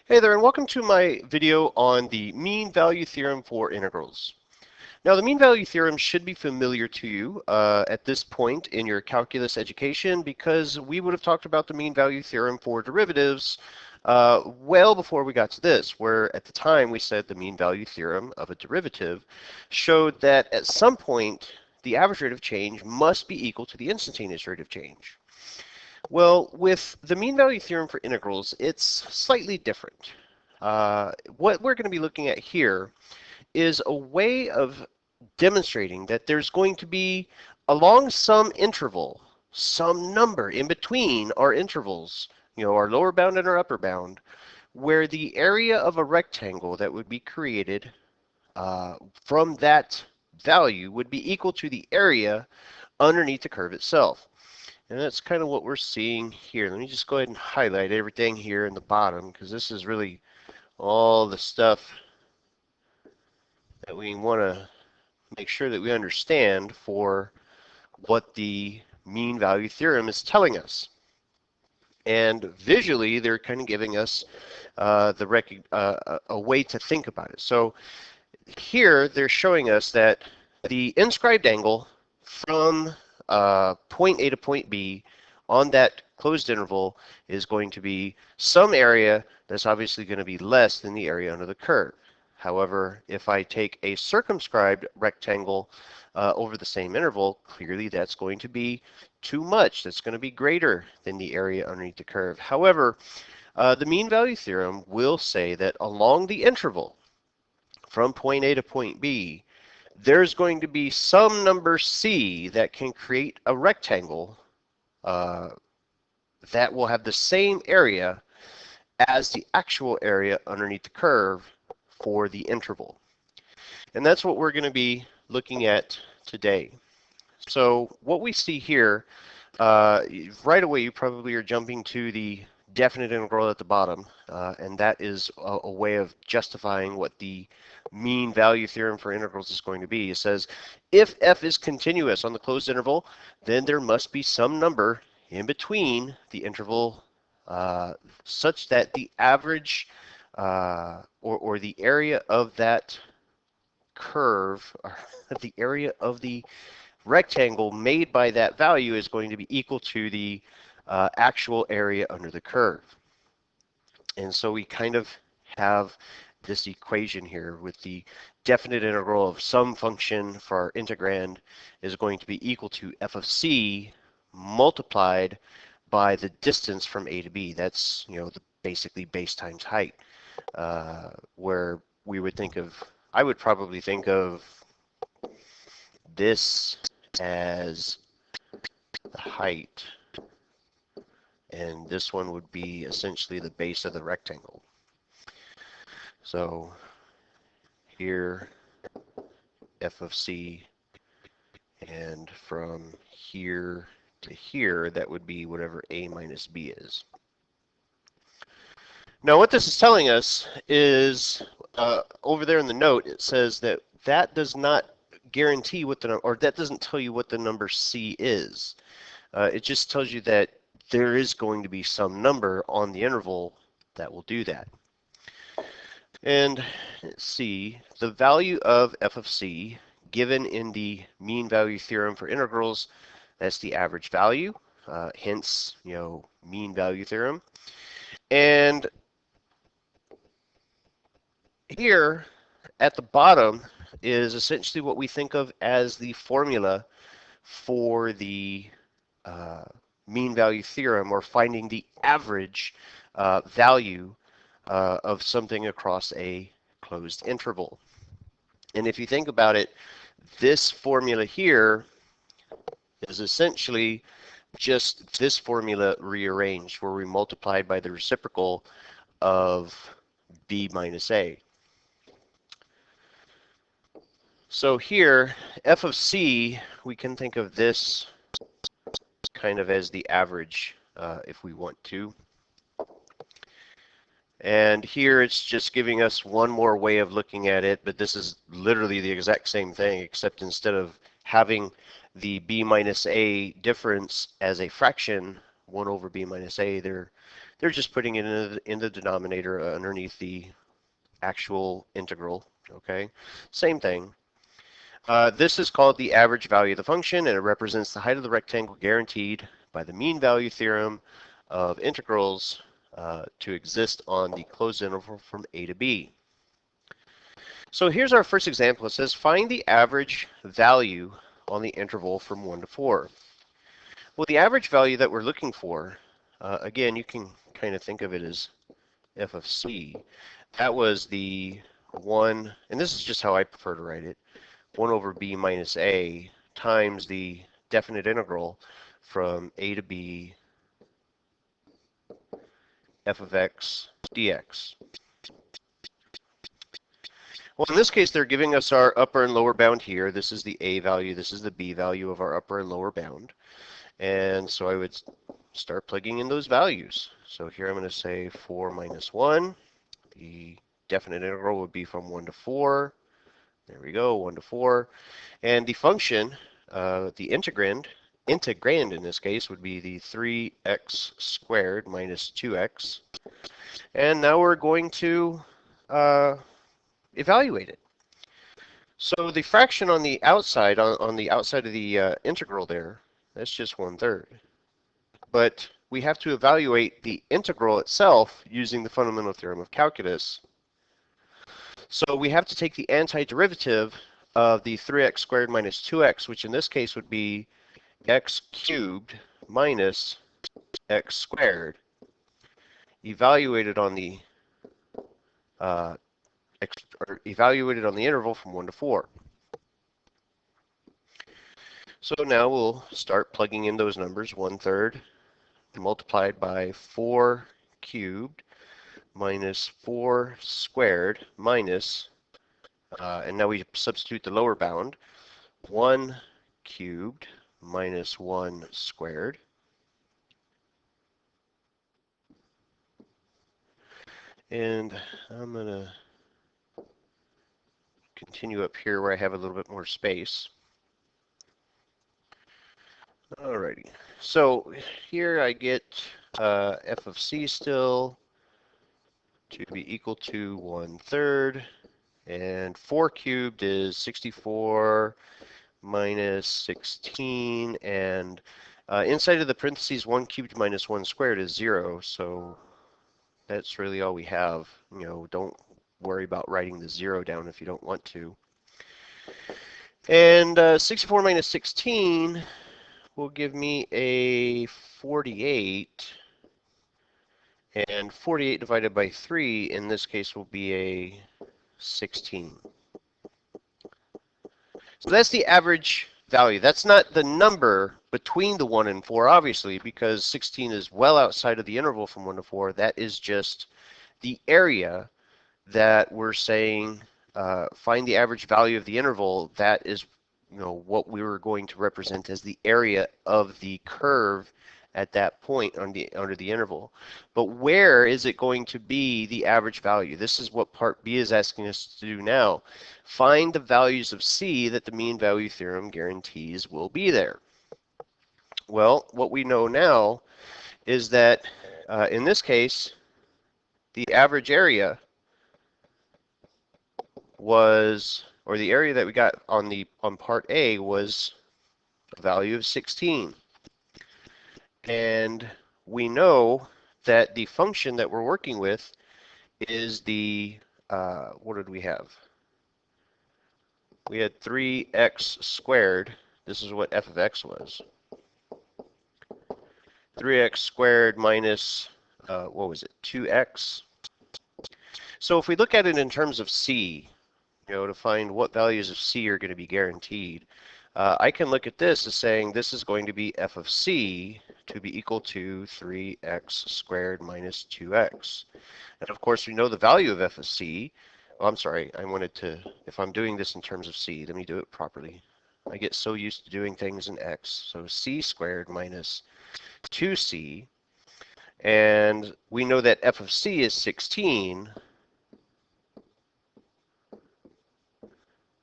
Hey there, and welcome to my video on the mean value theorem for integrals. Now, the mean value theorem should be familiar to you at this point in your calculus education because we would have talked about the mean value theorem for derivatives well before we got to this, where at the time we said the mean value theorem of a derivative showed that at some point the average rate of change must be equal to the instantaneous rate of change. Well, with the mean value theorem for integrals, it's slightly different. What we're going to be looking at here is a way of demonstrating that there's going to be, along some interval, some number in between our intervals, our lower bound and our upper bound, where the area of a rectangle that would be created from that value would be equal to the area underneath the curve itself. And that's kind of what we're seeing here. Let me just go ahead and highlight everything here in the bottom because this is really all the stuff that we want to make sure that we understand for what the mean value theorem is telling us. And visually, they're kind of giving us a way to think about it. So here, they're showing us that the inscribed angle from point A to point B on that closed interval is going to be some area that's obviously going to be less than the area under the curve. However, if I take a circumscribed rectangle over the same interval, clearly that's going to be too much. That's going to be greater than the area underneath the curve. However, the mean value theorem will say that along the interval from point A to point B, there's going to be some number C that can create a rectangle that will have the same area as the actual area underneath the curve for the interval. And that's what we're going to be looking at today. So what we see here, right away you probably are jumping to the definite integral at the bottom, and that is a way of justifying what the mean value theorem for integrals is going to be. It says if f is continuous on the closed interval, then there must be some number in between the interval such that the average or the area of that curve, or the area of the rectangle made by that value is going to be equal to the actual area under the curve. And so we kind of have this equation here with the definite integral of some function for our integrand is going to be equal to f of c multiplied by the distance from A to B. That's, basically base times height, where we would think of, I would probably think of this as the height, and this one would be essentially the base of the rectangle. So here, f of c, and from here to here, that would be whatever a minus b is. Now what this is telling us is, over there in the note, it says that that does not guarantee what the, or that doesn't tell you what the number c is. It just tells you that there is going to be some number on the interval that will do that. And let's see, the value of f of c given in the mean value theorem for integrals, that's the average value, hence, mean value theorem. And here at the bottom is essentially what we think of as the formula for the mean value theorem, or finding the average value of something across a closed interval. And if you think about it, this formula here is essentially just this formula rearranged, where we multiplied by the reciprocal of b minus a. So here, f of c, we can think of this kind of as the average if we want to. And here it's just giving us one more way of looking at it, but this is literally the exact same thing, except instead of having the b minus a difference as a fraction, 1 over b minus a, they're They're just putting it in the denominator underneath the actual integral, okay? Same thing. This is called the average value of the function, and it represents the height of the rectangle guaranteed by the mean value theorem of integrals to exist on the closed interval from a to b. So here's our first example. It says find the average value on the interval from 1 to 4. Well, the average value that we're looking for, again, you can kind of think of it as f of c. That was the 1, and this is just how I prefer to write it, 1 over b minus a times the definite integral from a to b f of x dx. Well, in this case, they're giving us our upper and lower bound here. This is the a value, this is the b value of our upper and lower bound. And so I would start plugging in those values. So here I'm going to say 4 minus 1. The definite integral would be from 1 to 4. There we go, 1 to 4. And the function, the integrand in this case would be the 3x squared minus 2x. And now we're going to evaluate it. So the fraction on the outside, on the outside of the integral there, that's just 1/3. But we have to evaluate the integral itself using the fundamental theorem of calculus. So we have to take the antiderivative of the 3x squared minus 2x, which in this case would be x cubed minus x squared, evaluated on the interval from 1 to 4. So now we'll start plugging in those numbers. 1/3 multiplied by 4 cubed minus 4 squared minus, and now we substitute the lower bound, 1 cubed minus 1 squared. And I'm going to continue up here where I have a little bit more space. Alrighty, so here I get f of c still to be equal to 1/3, and 4 cubed is 64 minus 16, and inside of the parentheses 1 cubed minus 1 squared is 0, so that's really all we have. You know, don't worry about writing the 0 down if you don't want to. And 64 minus 16 will give me a 48, and 48 divided by 3 in this case will be a 16. So that's the average value. That's not the number between the 1 and 4, obviously, because 16 is well outside of the interval from 1 to 4. That is just the area that we're saying find the average value of the interval. That is, you know, what we were going to represent as the area of the curve at that point under the interval. But where is it going to be the average value? This is what part B is asking us to do now. Find the values of C that the mean value theorem guarantees will be there. Well, what we know now is that in this case, the average area was, or the area that we got on part A was a value of 16. And we know that the function that we're working with is the, what did we have? We had 3x squared. This is what f of x was. 3x squared minus, what was it, 2x? So if we look at it in terms of c, you know, to find what values of c are going to be guaranteed, I can look at this as saying this is going to be f of c to be equal to 3x squared minus 2x. And of course, we know the value of f of c. Oh, I'm sorry, I wanted to, if I'm doing this in terms of c, let me do it properly. I get so used to doing things in x. So c squared minus 2c. And we know that f of c is 16.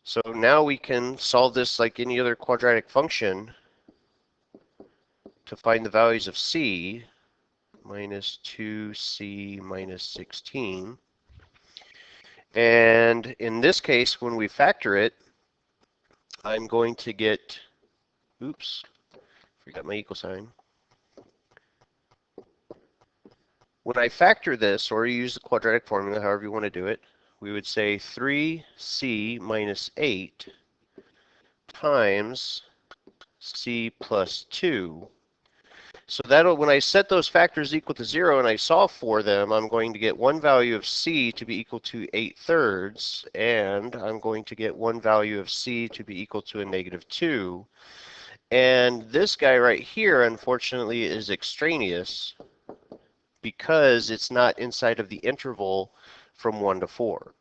So now we can solve this like any other quadratic function to find the values of c. minus 2c minus 16. And in this case, when we factor it, I'm going to get, oops, forgot my equal sign. When I factor this, or use the quadratic formula, however you want to do it, we would say 3c minus 8 times c plus 2. So that'll, when I set those factors equal to 0 and I solve for them, I'm going to get one value of c to be equal to 8/3, and I'm going to get one value of c to be equal to a negative 2. And this guy right here, unfortunately, is extraneous because it's not inside of the interval from 1 to 4.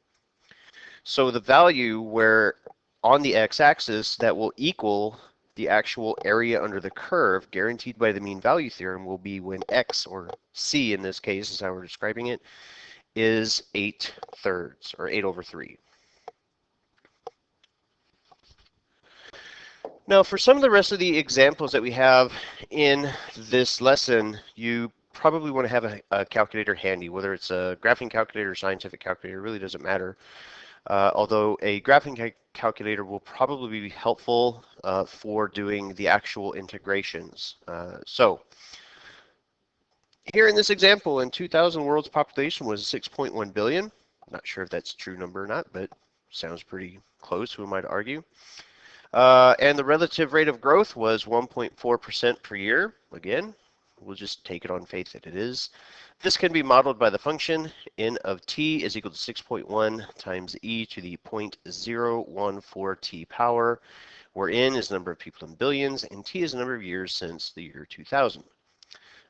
So the value where on the x-axis that will equal the actual area under the curve guaranteed by the mean value theorem will be when x, or c in this case is how we're describing it, is 8/3, or 8/3. Now for some of the rest of the examples that we have in this lesson, you probably want to have a calculator handy, whether it's a graphing calculator or scientific calculator, it really doesn't matter. Although a graphing calculator will probably be helpful for doing the actual integrations. So here in this example, in 2000, world's population was 6.1 billion. Not sure if that's a true number or not, but sounds pretty close, who might argue. And the relative rate of growth was 1.4% per year. Again, we'll just take it on faith that it is. This can be modeled by the function n of t is equal to 6.1 times e to the 0.014 t power, where n is the number of people in billions and t is the number of years since the year 2000.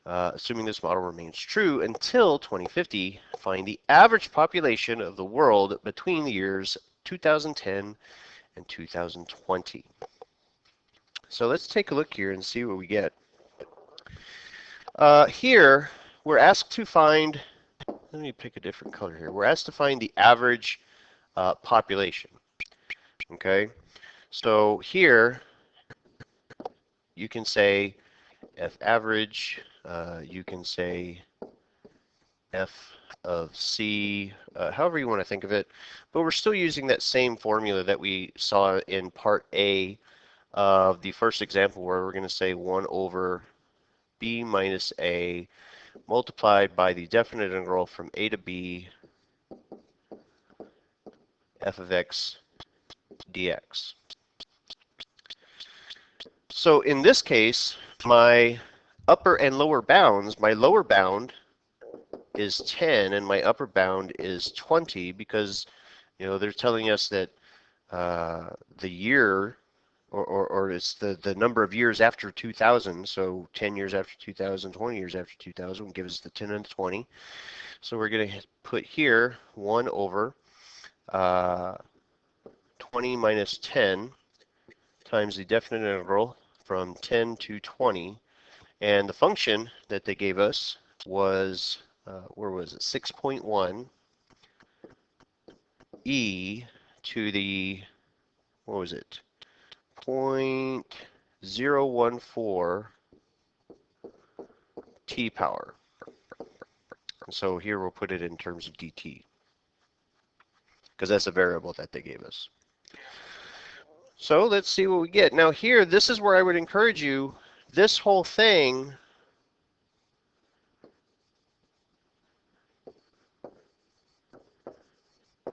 Assuming this model remains true until 2050, find the average population of the world between the years 2010 and 2020. So let's take a look here and see what we get. Here, we're asked to find, let me pick a different color here. We're asked to find the average population. Okay, so here you can say f average, you can say f of c, however you want to think of it, but we're still using that same formula that we saw in part A of the first example, where we're going to say 1 over b minus a multiplied by the definite integral from a to b f of x dx. So in this case, my upper and lower bounds, my lower bound is 10 and my upper bound is 20, because they're telling us that the year, or it's the number of years after 2000, so 10 years after 2000, 20 years after 2000 will give us the 10 and the 20. So we're going to put here 1 over 20 minus 10 times the definite integral from 10 to 20. And the function that they gave us was, where was it, 6.1 e to the, what was it, 0.014 t power. So here we'll put it in terms of dt, because that's a variable that they gave us. So let's see what we get. Now here, this is where I would encourage you, this whole thing,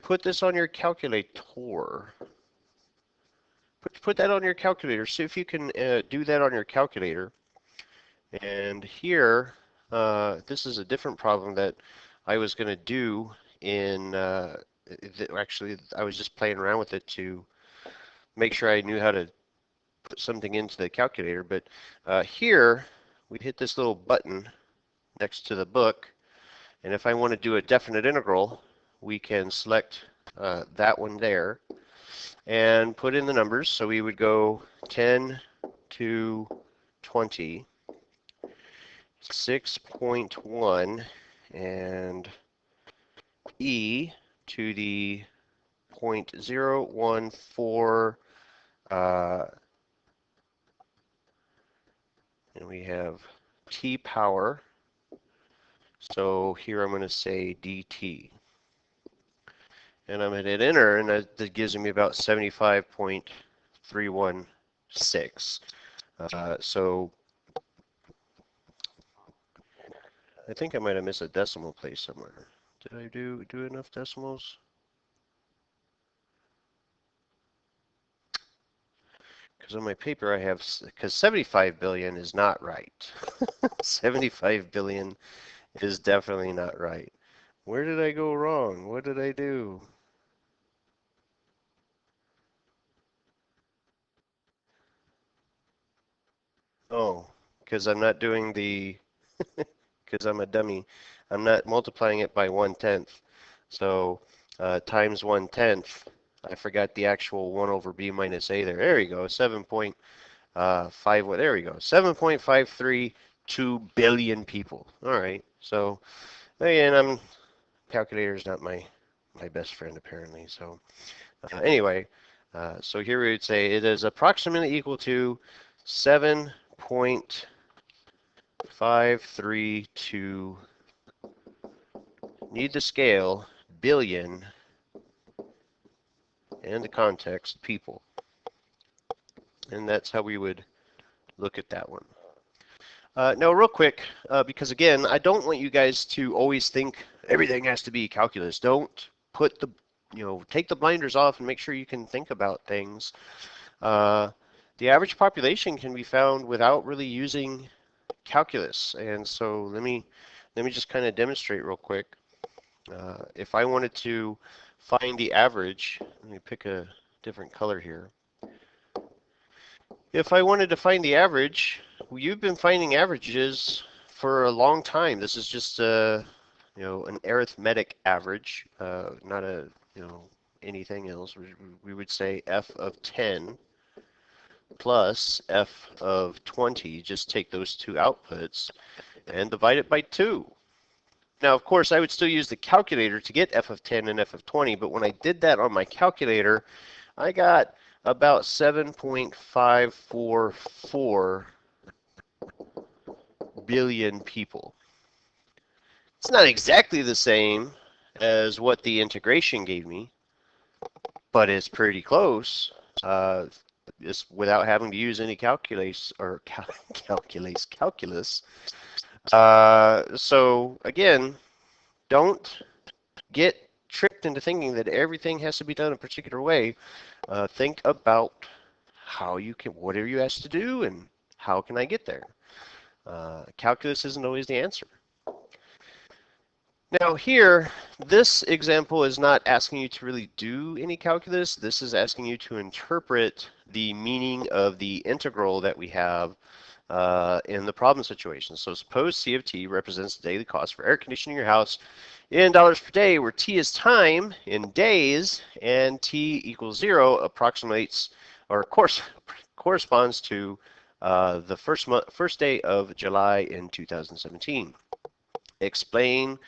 put this on your calculator. Put that on your calculator. See if you can do that on your calculator. And here, this is a different problem that I was going to do in, actually, I was just playing around with it to make sure I knew how to put something into the calculator. But here, we hit this little button next to the book. And if I want to do a definite integral, we can select that one there and put in the numbers. So we would go 10 to 20, 6.1, and e to the 0.014, and we have t power So here I'm going to say dt. And I'm going to hit enter, and that gives me about 75.316. So I think I might have missed a decimal place somewhere. Did I do enough decimals? Because on my paper I have, because 75 billion is not right. 75 billion is definitely not right. Where did I go wrong? What did I do? Oh, because I'm not doing the, because I'm a dummy. I'm not multiplying it by 1/10. So times 1/10. I forgot the actual 1 over b minus a there. There you go. 7.5. There we go. 7.532 billion people. All right. So again, calculator's not my best friend apparently. So anyway, so here we would say it is approximately equal to 7.532, need the scale, billion, and the context, people. And that's how we would look at that one. Now, real quick, because again, I don't want you guys to always think everything has to be calculus. Don't put the, take the blinders off and make sure you can think about things. The average population can be found without really using calculus. And so let me just kind of demonstrate real quick. If I wanted to find the average, let me pick a different color here. If I wanted to find the average, well, you've been finding averages for a long time. This is just an arithmetic average, not a, anything else. We would say f of 10 plus f of 20. Just take those two outputs and divide it by 2. Now, of course, I would still use the calculator to get f of 10 and f of 20, but when I did that on my calculator, I got about 7.544 billion people. It's not exactly the same as what the integration gave me, but it's pretty close. Just without having to use any calculus. So again, don't get tricked into thinking that everything has to be done a particular way. Think about what are you asked to do and how can I get there? Calculus isn't always the answer. Now here, this example is not asking you to really do any calculus. This is asking you to interpret the meaning of the integral that we have in the problem situation. So suppose C of t represents the daily cost for air conditioning your house in dollars per day, where t is time in days, and t equals 0 approximates or corresponds to the first day of July in 2017. Explain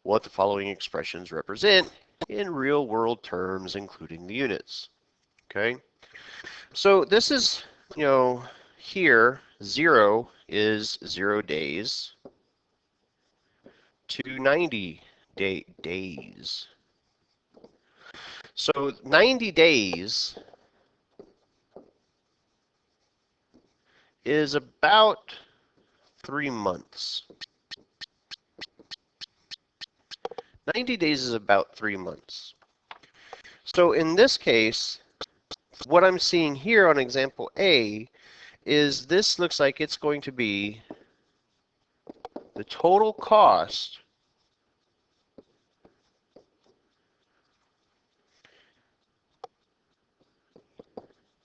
what the following expressions represent in real world terms, including the units. Okay, so this is, here 0 is 0 days to 90 days. So 90 days is about 3 months. 90 days is about 3 months. So in this case, what I'm seeing here on example A is this looks like it's going to be the total cost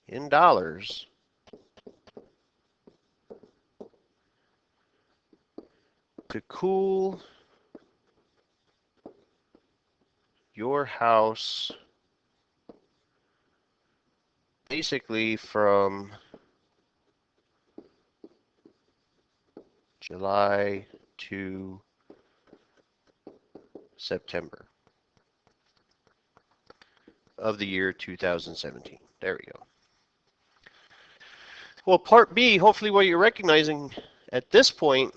in dollars to cool your house basically from July to September of the year 2017. There we go. Well, part B, hopefully what you're recognizing at this point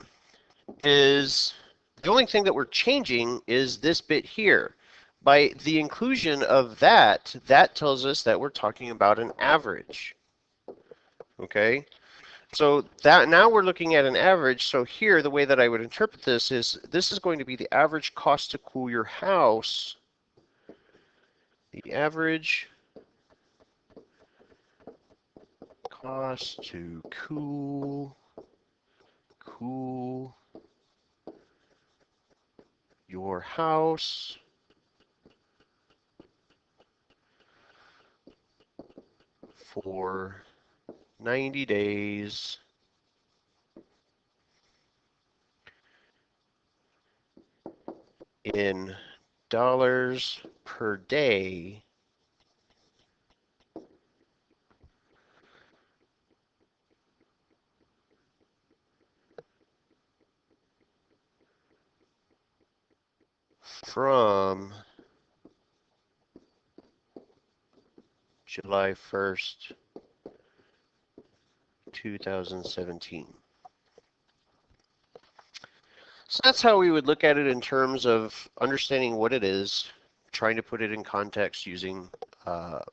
is The only thing that we're changing is this bit here. By the inclusion of that, that tells us that we're talking about an average. Okay? So that now we're looking at an average. So here, the way that I would interpret this is going to be the average cost to cool your house. The average cost to cool your house for 90 days in dollars per day from July 1st, 2017. So that's how we would look at it in terms of understanding what it is, trying to put it in context using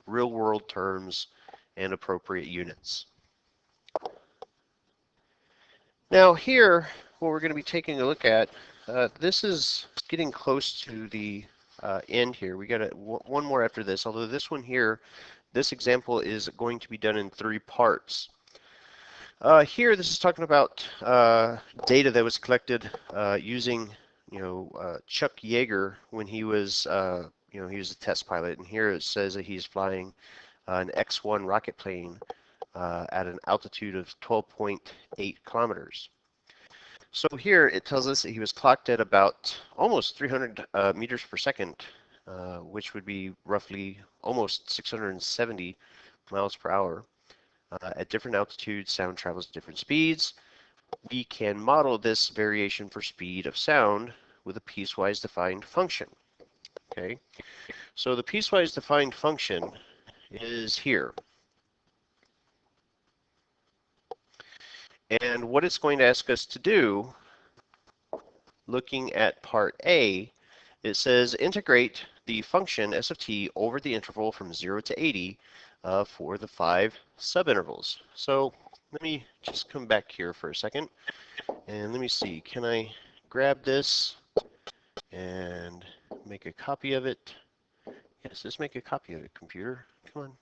real world terms and appropriate units. Now here, what we're going to be taking a look at, this is getting close to the end here. We got one more after this, although this one here, this example is going to be done in 3 parts. Here, this is talking about data that was collected using, Chuck Yeager when he was, he was a test pilot. And here it says that he's flying an X-1 rocket plane at an altitude of 12.8 kilometers. So here it tells us that he was clocked at about almost 300 meters per second, which would be roughly almost 670 miles per hour. At different altitudes, sound travels at different speeds. We can model this variation for speed of sound with a piecewise defined function. Okay, so the piecewise defined function is here. And what it's going to ask us to do, looking at part A, it says integrate the function s of t over the interval from 0 to 80 for the 5 subintervals. So let me just come back here for a second and let me see, can I grab this and make a copy of it? Yes, just make a copy of it, computer. Come on,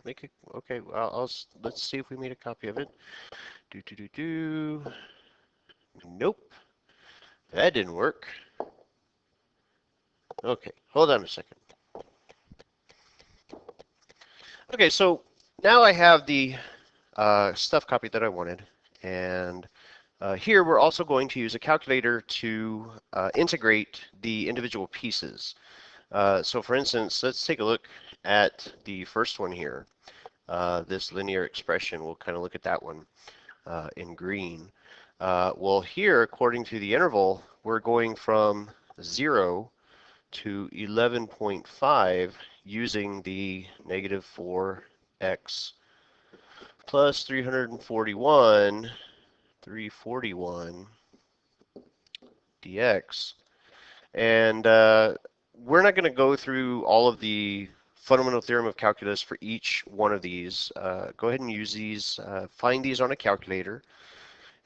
make it. Okay, well, let's see if we made a copy of it. Nope, that didn't work. Okay, hold on a second. Okay, so now I have the stuff copied that I wanted, and here we're also going to use a calculator to integrate the individual pieces. So for instance, let's take a look at the first one here. This linear expression, we'll kind of look at that one in green. Well, here, according to the interval, we're going from 0 to 11.5 using the negative 4x plus 341 dx. And we're not going to go through all of the fundamental theorem of calculus for each one of these. Go ahead and use these, find these on a calculator,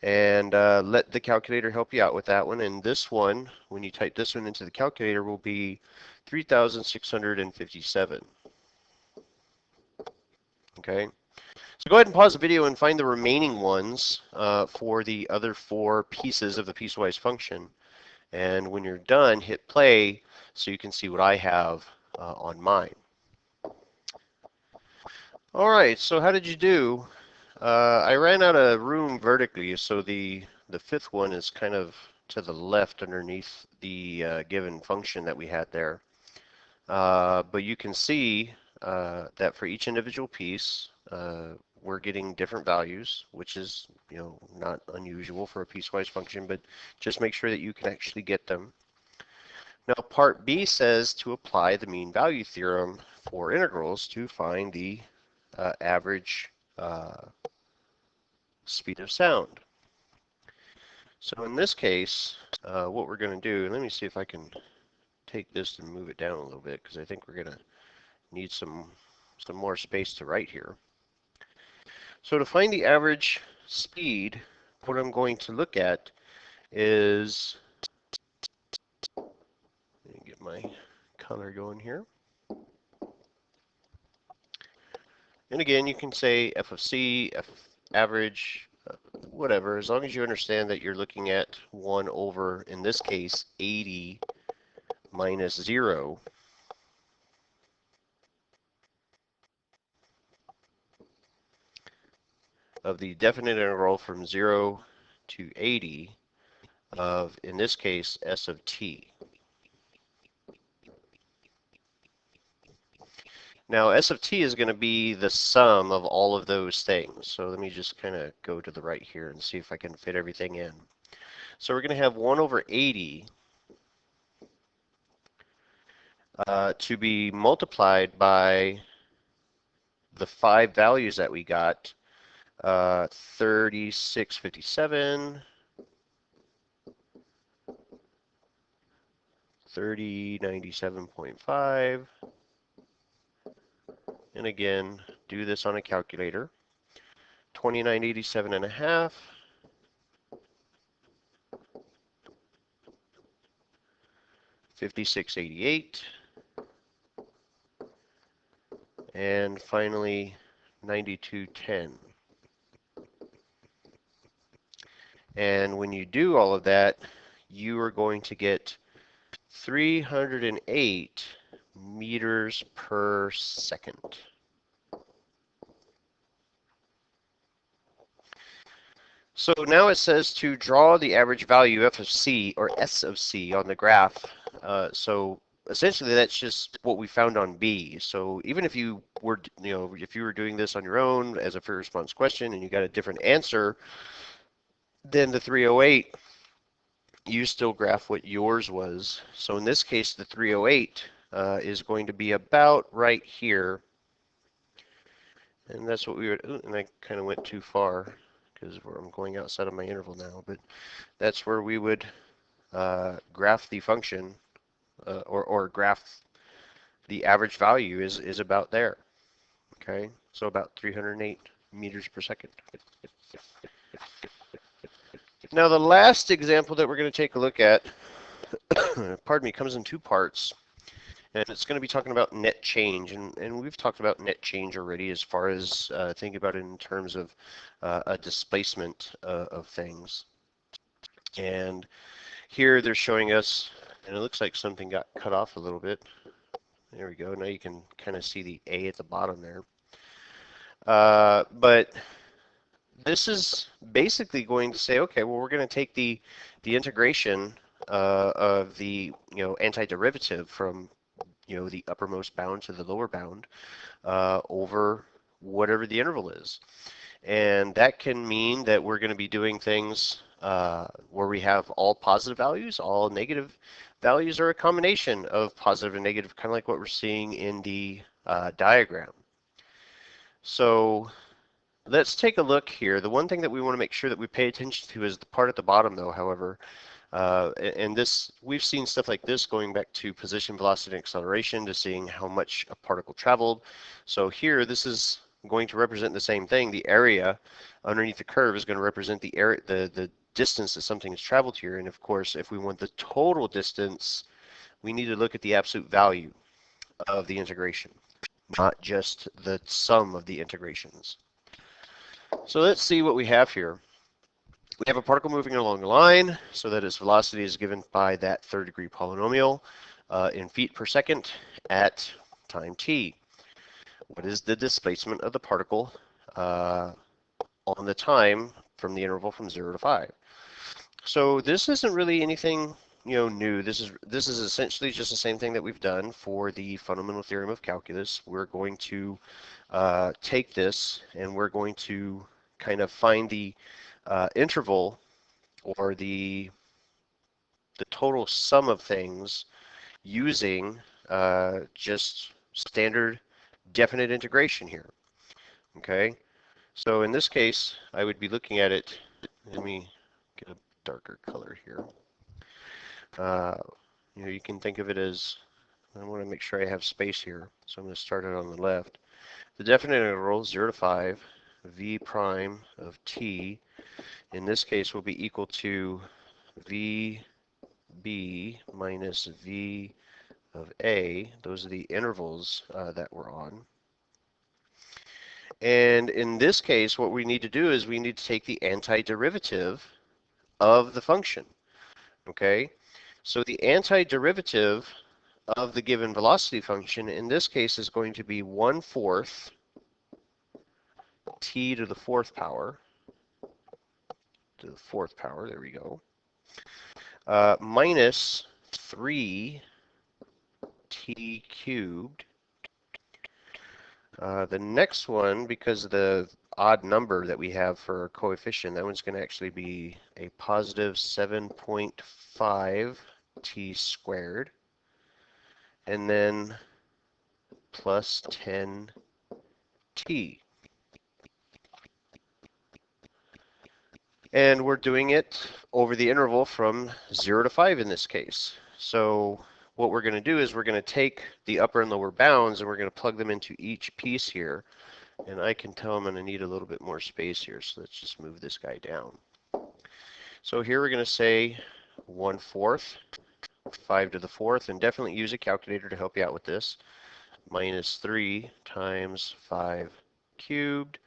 and let the calculator help you out with that one. And this one, when you type this one into the calculator, will be 3,657. Okay, so go ahead and pause the video and find the remaining ones for the other 4 pieces of the piecewise function. And when you're done, hit play so you can see what I have on mine. All right, so how did you do? I ran out of room vertically, so the 5th one is kind of to the left underneath the given function that we had there. But you can see that for each individual piece, we're getting different values, which is, not unusual for a piecewise function, but just make sure that you can actually get them. Now, part B says to apply the mean value theorem for integrals to find the average speed of sound. So in this case, what we're going to do, let me see if I can take this and move it down a little bit, because I think we're going to need some more space to write here. So to find the average speed, what I'm going to look at is, let me get my color going here. And again, you can say f of c, f average, whatever, as long as you understand that you're looking at 1 over, in this case, 80 minus 0. Of the definite interval from 0 to 80 of, in this case, s of t. Now, S of t is going to be the sum of all of those things. So let me just kind of go to the right here and see if I can fit everything in. So we're going to have 1 over 80 to be multiplied by the 5 values that we got, 3657, 3097.5, and again, do this on a calculator. 2987 and a half, 5688, and finally 9210. And when you do all of that, you are going to get 308 meters per second. So now it says to draw the average value f of c, or s of c, on the graph. So essentially that's just what we found on B. So even if you were, if you were doing this on your own as a free response question and you got a different answer than the 308, you still graph what yours was. So in this case, the 308 is going to be about right here. And that's what we would, and I kind of went too far because I'm going outside of my interval now, but that's where we would graph the function, or graph the average value is about there. Okay, so about 308 meters per second. Now the last example that we're going to take a look at, pardon me, comes in 2 parts. And it's going to be talking about net change. And we've talked about net change already as far as thinking about it in terms of a displacement of things. And here they're showing us, and it looks like something got cut off a little bit. There we go. Now you can kind of see the A at the bottom there. But this is basically going to say, okay, well, we're going to take the integration of the antiderivative from the uppermost bound to the lower bound over whatever the interval is. And that can mean that we're going to be doing things where we have all positive values, all negative values, or a combination of positive and negative, kind of like what we're seeing in the diagram. So let's take a look here. The one thing that we want to make sure that we pay attention to is the part at the bottom, though, however. And this, we've seen stuff like this going back to position, velocity, and acceleration, to seeing how much a particle traveled. So here, this is going to represent the same thing. The area underneath the curve is going to represent the area, the distance that something has traveled here. And of course, if we want the total distance, we need to look at the absolute value of the integration, not just the sum of the integrations. So let's see what we have here. We have a particle moving along a line so that its velocity is given by that third-degree polynomial in feet per second at time t. What is the displacement of the particle on the time from the interval from 0 to 5? So this isn't really anything new. This is essentially just the same thing that we've done for the fundamental theorem of calculus. We're going to take this and we're going to kind of find the interval, or the total sum of things, using just standard definite integration here. Okay, so in this case, I would be looking at it. Let me get a darker color here. You can think of it as, I want to make sure I have space here, so I'm going to start it on the left. The definite integral 0 to 5 v prime of t, in this case, will be equal to vb minus v of a. Those are the intervals that we're on. And in this case, what we need to do is we need to take the antiderivative of the function. Okay? So the antiderivative of the given velocity function in this case is going to be 1/4 t to the fourth power, there we go, minus 3 t cubed. The next one, because of the odd number that we have for coefficient, that one's going to actually be a positive 7.5 t squared, and then plus 10 t. And we're doing it over the interval from 0 to 5 in this case. So what we're going to do is we're going to take the upper and lower bounds and we're going to plug them into each piece here. And I can tell I'm going to need a little bit more space here, so let's just move this guy down. So here we're going to say 1/4, 5 to the fourth, and definitely use a calculator to help you out with this, minus 3 times 5 cubed,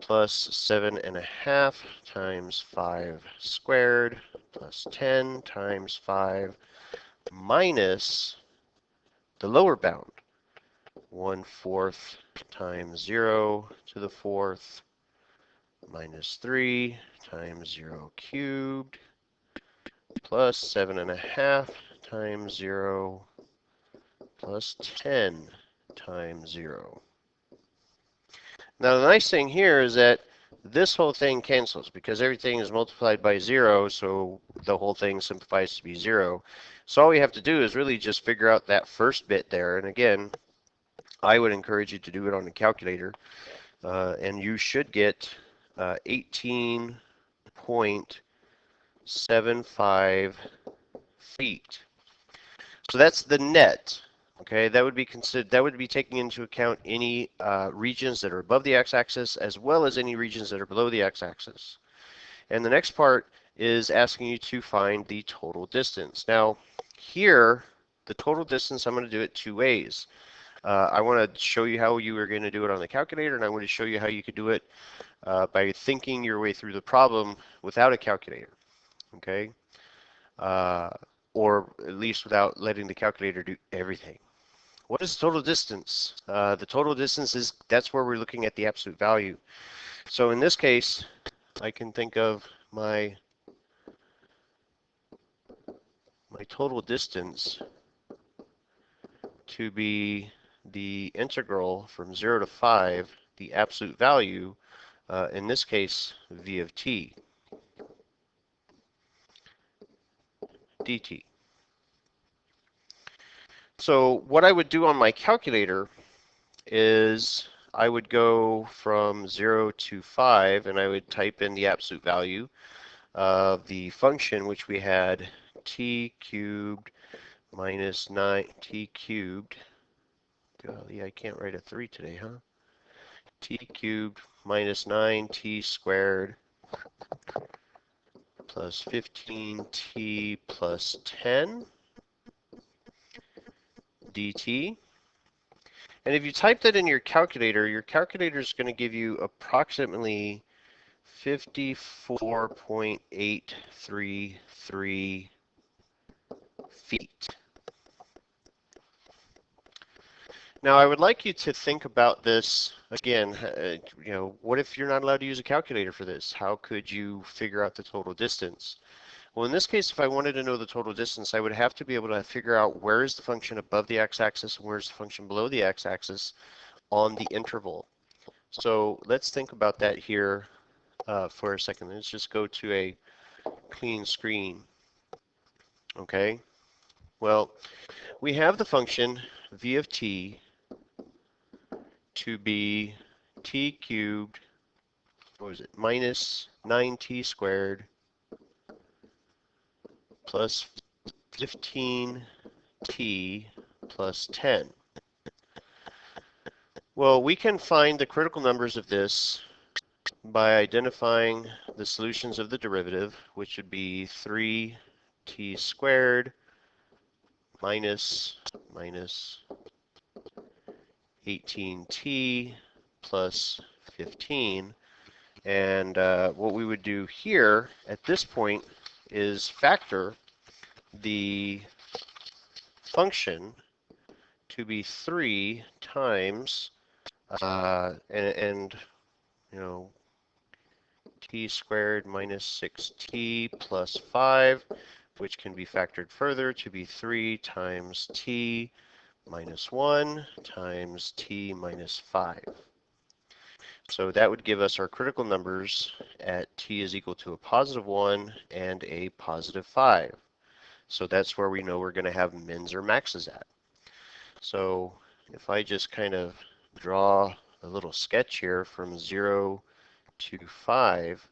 plus 7.5 times 5 squared, plus 10 times 5, minus the lower bound, 1/4 times 0 to the fourth, minus 3 times 0 cubed, plus 7.5 times 0, plus 10 times 0. Now the nice thing here is that this whole thing cancels because everything is multiplied by 0, so the whole thing simplifies to be 0. So all we have to do is really just figure out that first bit there. And again, I would encourage you to do it on a calculator. And you should get 18.75 feet. So that's the net. Okay, that would be considered. That would be taking into account any regions that are above the x-axis as well as any regions that are below the x-axis. And the next part is asking you to find the total distance. Now, here, the total distance, I'm going to do it two ways. I want to show you how you are going to do it on the calculator, and I want to show you how you could do it by thinking your way through the problem without a calculator. Okay, or at least without letting the calculator do everything. What is the total distance? The total distance is, that's where we're looking at the absolute value. So in this case, I can think of my total distance to be the integral from 0 to 5, the absolute value, in this case, v of t, dt. So what I would do on my calculator is I would go from 0 to 5, and I would type in the absolute value of the function, which we had t cubed minus 9t cubed. Golly, I can't write a 3 today, huh? T cubed minus 9t squared plus 15t plus 10 dt. And if you type that in your calculator is going to give you approximately 54.833 feet. Now, I would like you to think about this again. What if you're not allowed to use a calculator for this? How could you figure out the total distance? Well, in this case, if I wanted to know the total distance, I would have to be able to figure out where is the function above the x-axis and where's the function below the x-axis on the interval. So let's think about that here for a second. Let's just go to a clean screen. Okay. Well, we have the function v of t to be t cubed, what was it, minus 9t squared plus 15t plus 10. Well, we can find the critical numbers of this by identifying the solutions of the derivative, which would be 3t squared minus 18t plus 15. And what we would do here at this point is factor the function to be 3 times, and you know, t squared minus 6t plus 5, which can be factored further to be 3 times t minus 1 times t minus 5. So that would give us our critical numbers at t is equal to a positive 1 and a positive 5. So that's where we know we're going to have mins or maxes at. So if I just kind of draw a little sketch here from 0 to 5,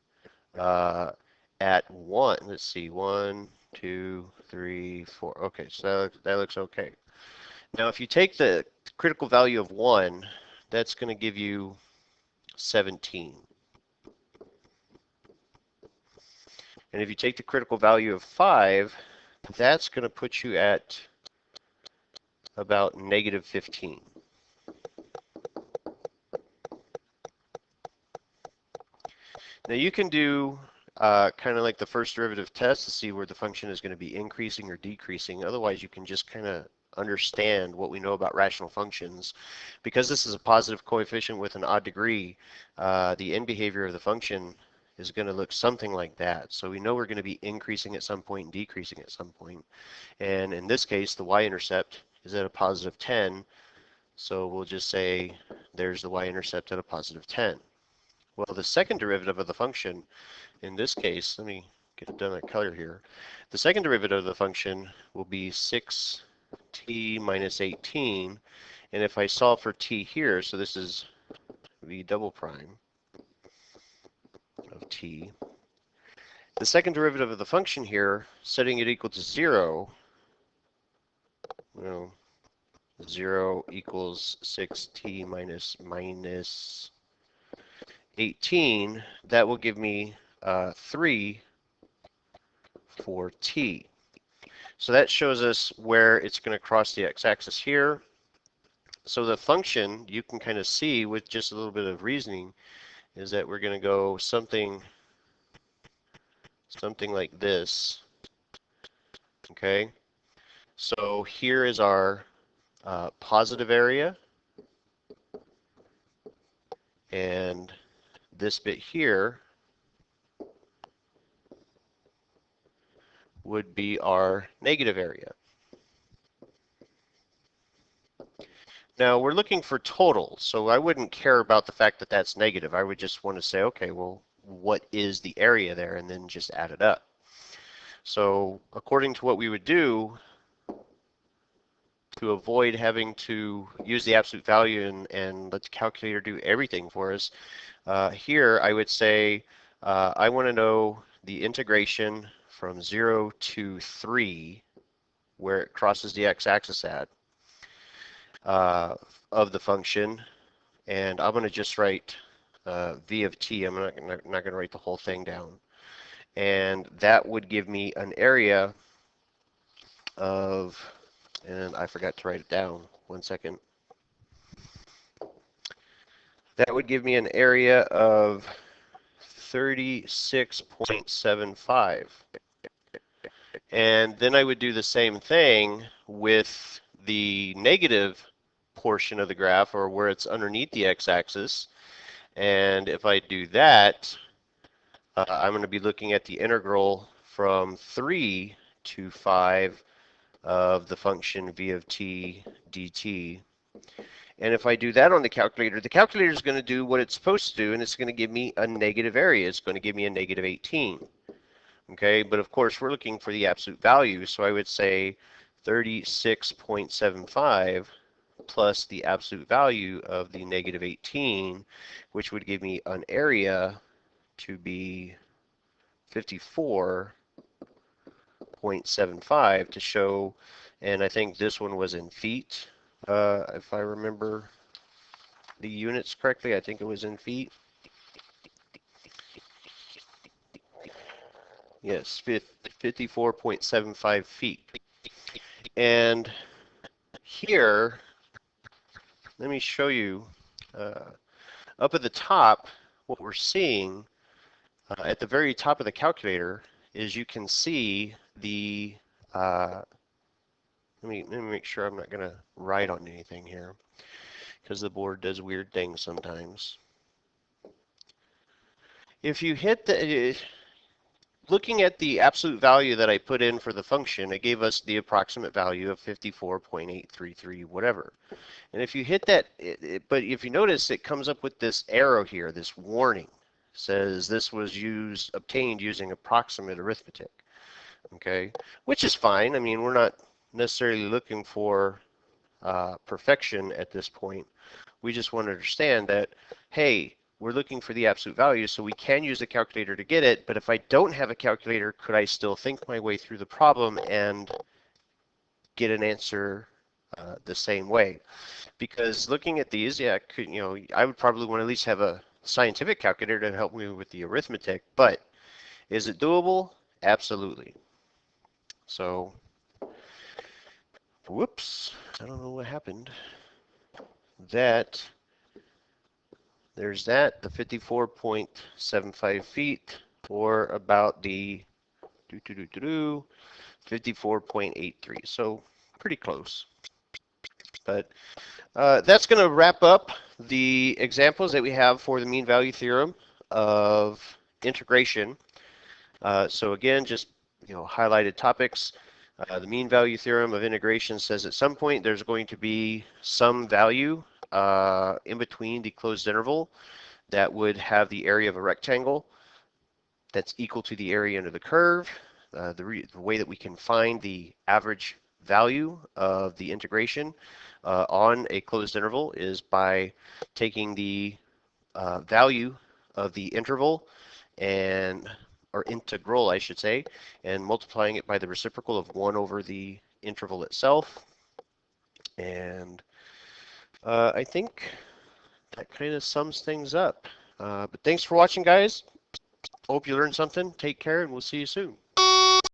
at 1, let's see, 1, 2, 3, 4. Okay, so that looks okay. Now if you take the critical value of 1, that's going to give you 17. And if you take the critical value of 5, that's going to put you at about negative 15. Now you can do kind of like the first derivative test to see where the function is going to be increasing or decreasing. Otherwise, you can just kind of understand what we know about rational functions. Because this is a positive coefficient with an odd degree, the end behavior of the function is going to look something like that. So we know we're going to be increasing at some point and decreasing at some point. And in this case, the y-intercept is at a positive 10. So we'll just say there's the y-intercept at a positive 10. Well, the second derivative of the function, in this case, let me get it done in color here. The second derivative of the function will be 6t minus 18. And if I solve for t here, so this is v double prime of t. The second derivative of the function here, setting it equal to 0, well, 0 equals 6t minus 18. That will give me 3 for t. So that shows us where it's going to cross the x-axis here. So the function, you can kind of see with just a little bit of reasoning, is that we're going to go something like this. Okay, so here is our positive area, and this bit here would be our negative area. Now we're looking for total, so I wouldn't care about the fact that that's negative. I would just want to say, okay, well, what is the area there, and then just add it up. So according to what we would do, to avoid having to use the absolute value and let the calculator do everything for us, here I would say I want to know the integration from 0 to 3, where it crosses the x-axis at, of the function, and I'm going to just write v of t. I'm not going to write the whole thing down. And that would give me an area of, and I forgot to write it down, 1 second. That would give me an area of 36.75. And then I would do the same thing with the negative portion of the graph, or where it's underneath the x-axis. And if I do that, I'm going to be looking at the integral from 3 to 5 of the function v of t dt. And if I do that on the calculator is going to do what it's supposed to do, and it's going to give me a negative area. It's going to give me a negative 18. Okay, but of course we're looking for the absolute value, so I would say 36.75 plus the absolute value of the negative 18, which would give me an area to be 54.5. 54.75 to show, and I think this one was in feet, if I remember the units correctly. I think it was in feet. Yes, 54.75 feet. And here, let me show you up at the top, what we're seeing at the very top of the calculator is you can see the, let me make sure I'm not going to write on anything here because the board does weird things sometimes. If you hit the, looking at the absolute value that I put in for the function, it gave us the approximate value of 54.833 whatever. And if you hit that, but if you notice, it comes up with this arrow here, this warning. Says this was obtained using approximate arithmetic. Okay, which is fine. I mean, we're not necessarily looking for perfection at this point. We just want to understand that, hey, we're looking for the absolute value, so we can use a calculator to get it, but if I don't have a calculator, could I still think my way through the problem and get an answer the same way? Because looking at these, yeah, I would probably want to at least have a scientific calculator to help me with the arithmetic, but is it doable? Absolutely. So, whoops, I don't know what happened. There's the 54.75 feet, or about the 54.83. So pretty close. But that's going to wrap up the examples that we have for the mean value theorem of integration. So again, just highlighted topics. The mean value theorem of integration says at some point there's going to be some value in between the closed interval that would have the area of a rectangle that's equal to the area under the curve. The way that we can find the average value of the integration on a closed interval is by taking the value of the interval or integral, I should say, and multiplying it by the reciprocal of 1 over the interval itself. And I think that kind of sums things up. But thanks for watching, guys. Hope you learned something. Take care, and we'll see you soon.